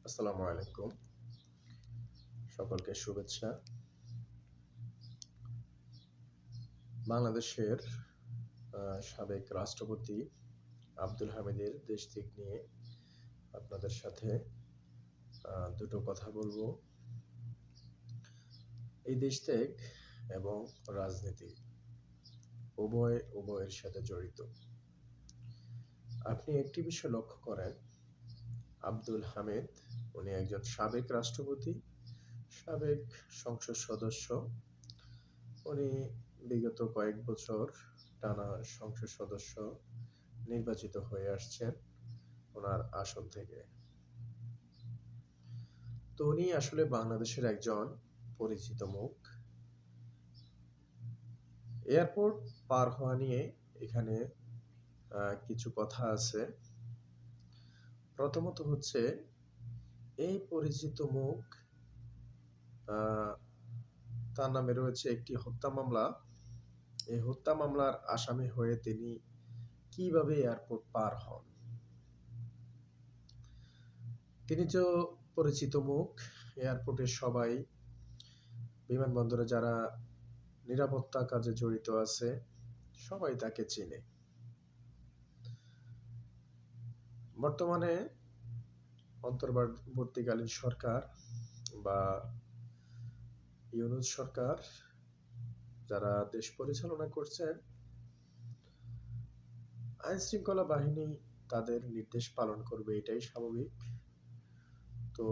আসসালামু আলাইকুম। সকলকে শুভেচ্ছা। বাংলাদেশের সাবেক রাষ্ট্রপতি আব্দুল হামিদের দেশত্যাগ নিয়ে আপনাদের সাথে দুটো কথা বলবো। এই দেশত্যাগ এবং রাজনীতি উভয়ের সাথে জড়িত। আপনি একটি বিষয় লক্ষ্য করেন, আব্দুল হামিদ উনি একজন সাবেক রাষ্ট্রপতি, সাবেক সংসদ সদস্য। উনি বিগত কয়েক বছর টানা সংসদ সদস্য নির্বাচিত হয়ে আসছেন ওনার আসন থেকে। তো উনি আসলে বাংলাদেশের একজন পরিচিত মুখ। এয়ারপোর্ট পার হওয়া নিয়ে এখানে কিছু কথা আছে। প্রথমত হচ্ছে, এই পরিচিত মুখ, তার নামে রয়েছে একটি হত্যা মামলা। এই হত্যা মামলার আসামি হয়ে তিনি কিভাবে এয়ারপোর্ট পার হন? তিনি তো পরিচিত মুখ, এয়ারপোর্টের সবাই, বিমানবন্দরে যারা নিরাপত্তা কাজে জড়িত আছে সবাই তাকে চিনে। বর্তমানে অন্তর্বর্তীকালীন সরকার বা ইউনূস সরকার যারা দেশ পরিচালনা করছেন, আইন শৃঙ্খলা বাহিনী তাদের নির্দেশ পালন করবে, এটাই স্বাভাবিক। তো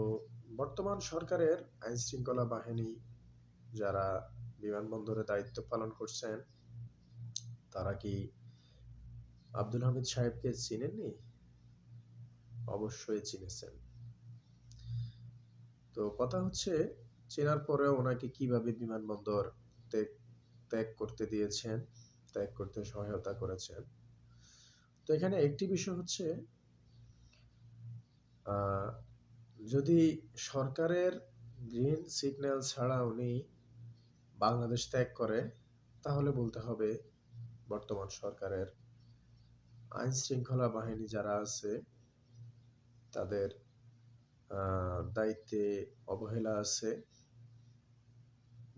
বর্তমান সরকারের আইন শৃঙ্খলা বাহিনী যারা বিমানবন্দরে দায়িত্ব পালন করছেন, তারা কি আব্দুল হামিদ সাহেবকে চিনেননি? অবশ্যই চিনেছেন। তো কথা হচ্ছে, চেনার পরেও ওনাকে কিভাবে বিমানবন্দর ত্যাগ করতে দিয়েছেন, ত্যাগ করতে সহায়তা করেছেন। তো এখানে একটি বিষয় হচ্ছে, যদি সরকারের গ্রিন সিগন্যাল ছাড়া উনি বাংলাদেশ ত্যাগ করে, তাহলে বলতে হবে বর্তমান সরকারের আইন শৃঙ্খলা বাহিনী যারা আছে তাদের দায়িত্বে অবহেলা আছে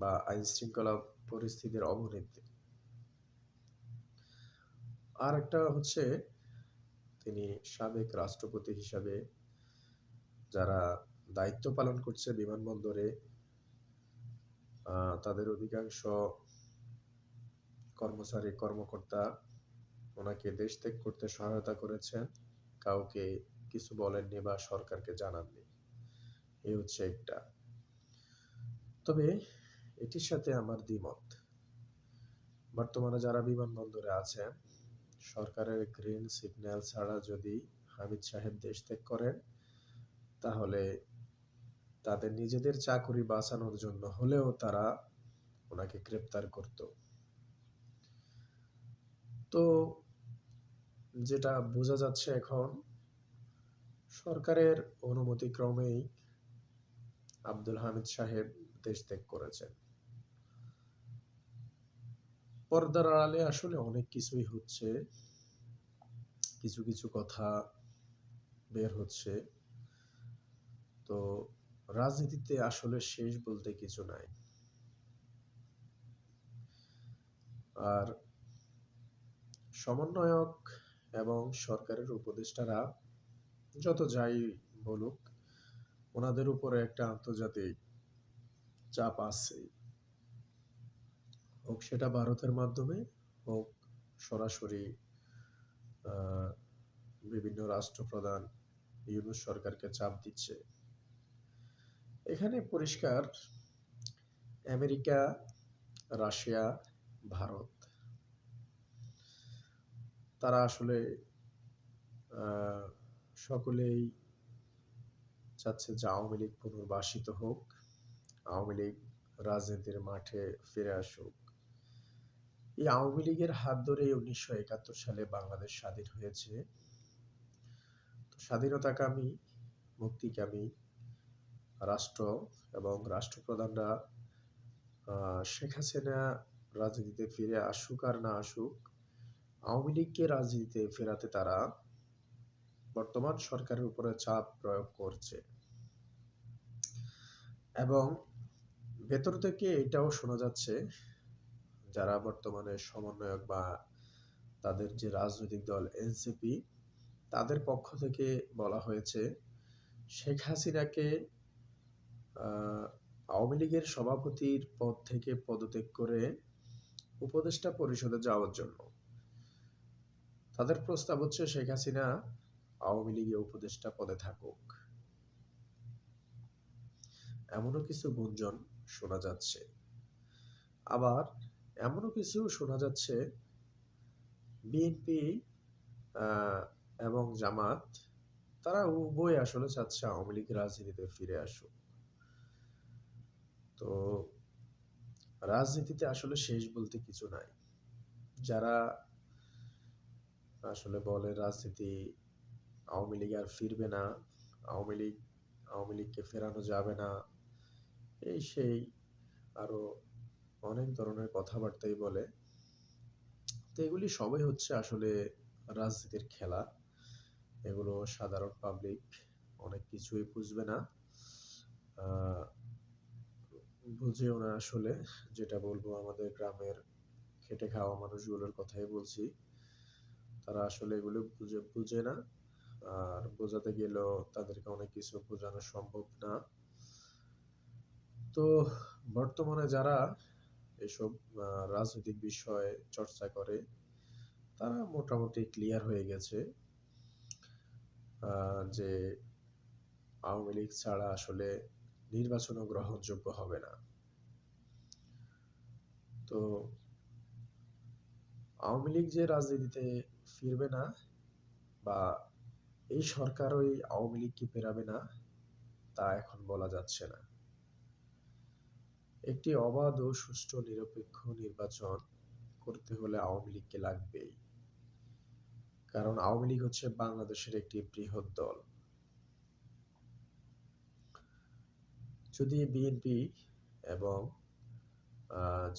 বা আইন শৃঙ্খলা পরিস্থিতির অবনতি। আর একটা হচ্ছে, তিনি সাবেক রাষ্ট্রপতি হিসাবে যারা দায়িত্ব পালন করছে বিমানবন্দরে, তাদের অধিকাংশ কর্মচারী কর্মকর্তা ওনাকে দেশ ত্যাগ করতে সহায়তা করেছেন, কাউকে কিছু বলেননি বা সরকারকে জানাননি। এই হচ্ছে একটা। তবে এটির সাথে আমার দ্বিমত। বর্তমানে যারা বিমানবন্দরে আছেন, সরকারের গ্রিন সিগন্যাল ছাড়া যদি হামিদ সাহেব দেশ ত্যাগ করেন, তাহলে তাদের নিজেদের চাকরি বাঁচানোর জন্য হলেও তারা ওনাকে গ্রেপ্তার করত। তো যেটা বোঝা যাচ্ছে এখন, সরকারের অনুমতি ক্রমেই আব্দুল হামিদ সাহেব দেশ ত্যাগ করেছেন। পর্দার আড়ালে আসলে অনেক কিছুই হচ্ছে, কিছু কিছু কথা বের হচ্ছে। তো রাজনীতিতে আসলে শেষ বলতে কিছু নাই। আর সমন্বয়ক এবং সরকারের উপদেষ্টারা যত যাই বলুক, ওনাদের উপরে একটা আন্তর্জাতিক চাপ আছে, হোক সেটা ভারতের মাধ্যমে, হোক সরাসরি বিভিন্ন রাষ্ট্রপ্রধান ইউনূস সরকারকে চাপ দিচ্ছে। এখানে পরিষ্কার, আমেরিকা, রাশিয়া, ভারত, তারা আসলে সকলেই চাচ্ছে যে আওয়ামী লীগ পুনর্বাসিত হোক, আওয়ামী লীগ রাজনীতির মাঠে ফিরে আসুক। এই আওয়ামী লীগের হাত ধরে 1971 সালে বাংলাদেশ স্বাধীন হয়েছে। স্বাধীনতাকামী, মুক্তিকামী রাষ্ট্র এবং রাষ্ট্রপ্রধানরা শেখ হাসিনা রাজনীতিতে ফিরে আসুক আর না আসুক, আওয়ামী লীগকে রাজনীতিতে ফেরাতে তারা বর্তমান সরকারের উপরে চাপ প্রয়োগ করছে। এবং ভেতর থেকে এটাও শোনা যাচ্ছে, যারা বর্তমানে সমন্বয়ক বা তাদের যে রাজনৈতিক দল এনসিপি, তাদের পক্ষ থেকে বলা হয়েছে শেখ হাসিনাকে আওয়ামী লীগের সভাপতির পদ থেকে পদত্যাগ করে উপদেষ্টা পরিষদে যাওয়ার জন্য। তাদের প্রস্তাব হচ্ছে শেখ হাসিনা আওয়ামী লীগে উপদেষ্টা পদে থাকুক। এমনও কিছু গুঞ্জন শোনা যাচ্ছে। আবার এমনও কিছু শোনা যাচ্ছে বিএনপি এবং জামাত, তারা উভয় আসলে চাচ্ছে আওয়ামী লীগ রাজনীতিতে ফিরে আসুক। তো রাজনীতিতে আসলে শেষ বলতে কিছু নাই। যারা আসলে বলে রাজনীতি আওয়ামী লীগ আর ফিরবে না, আওয়ামী লীগকে ফেরানো যাবে না, এই সেই আরো অনেক ধরনের কথাবার্তাই বলে। তো এগুলি সবই হচ্ছে আসলে রাজনীতির খেলা। এগুলো সাধারণ পাবলিক অনেক কিছুই বুঝবে না, বুঝেও না আসলে। যেটা বলবো, আমাদের গ্রামের খেটে খাওয়া মানুষগুলোর কথাই বলছি। তারা আসলে এগুলো বুঝে না, আর বোঝাতে গেলেও তাদেরকে অনেক কিছু বোঝানো সম্ভব না। তো বর্তমানে যারা এসব রাজনৈতিক বিষয়ে চর্চা করে, তারা মোটামুটি ক্লিয়ার হয়ে গেছে যে আওয়ামী লীগ ছাড়া আসলে নির্বাচনও গ্রহণযোগ্য হবে না। তো আওয়ামী লীগ যে রাজনীতিতে ফিরবে না, বা এই সরকারই আওয়ামী লীগকে ফেরাবে না, তা এখন বলা যাচ্ছে না। একটি অবাধ ও সুষ্ঠু নিরপেক্ষ নির্বাচন করতে হলে আওয়ামী লীগকে লাগবেই। কারণ আওয়ামী লীগ হচ্ছে বাংলাদেশের একটি বৃহৎ দল। যদি বিএনপি এবং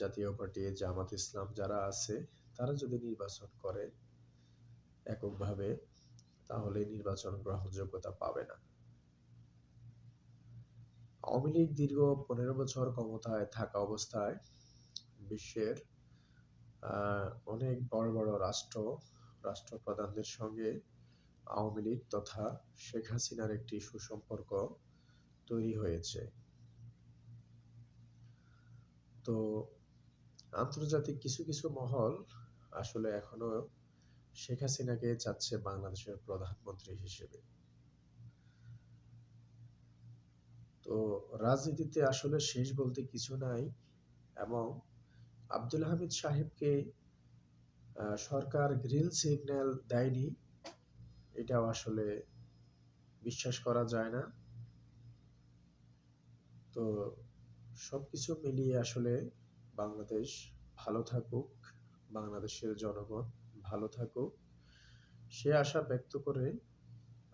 জাতীয় পার্টি জামাত ইসলাম যারা আছে, তারা যদি নির্বাচন করে এককভাবে, তাহলে নির্বাচন গ্রহণযোগ্যতা পাবে না। আওয়ামী লীগ দীর্ঘ 15 বছর ক্ষমতায় থাকা অবস্থায় বিশ্বের অনেক বড় বড় রাষ্ট্রপ্রধানদের সঙ্গে আওয়ামী লীগ তথা শেখ হাসিনার একটি সুসম্পর্ক তৈরি হয়েছে। তো আন্তর্জাতিক কিছু কিছু মহল আসলে এখনো শেখ হাসিনাকে চাচ্ছে বাংলাদেশের প্রধানমন্ত্রী হিসেবে। তো রাজনীতিতে আসলে শেষ বলতে কিছু নাই, এবং আব্দুল হামিদ সাহেবকে সরকার গ্রিন সিগন্যাল দেয়নি, এটাও আসলে বিশ্বাস করা যায় না। তো সবকিছু মিলিয়ে আসলে বাংলাদেশ ভালো থাকুক, বাংলাদেশের জনগণ ভালো থাকুক, সে আশা ব্যক্ত করে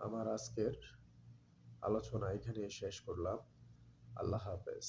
আমার আজকের আলোচনা এখানে শেষ করলাম। আল্লাহ হাফেজ।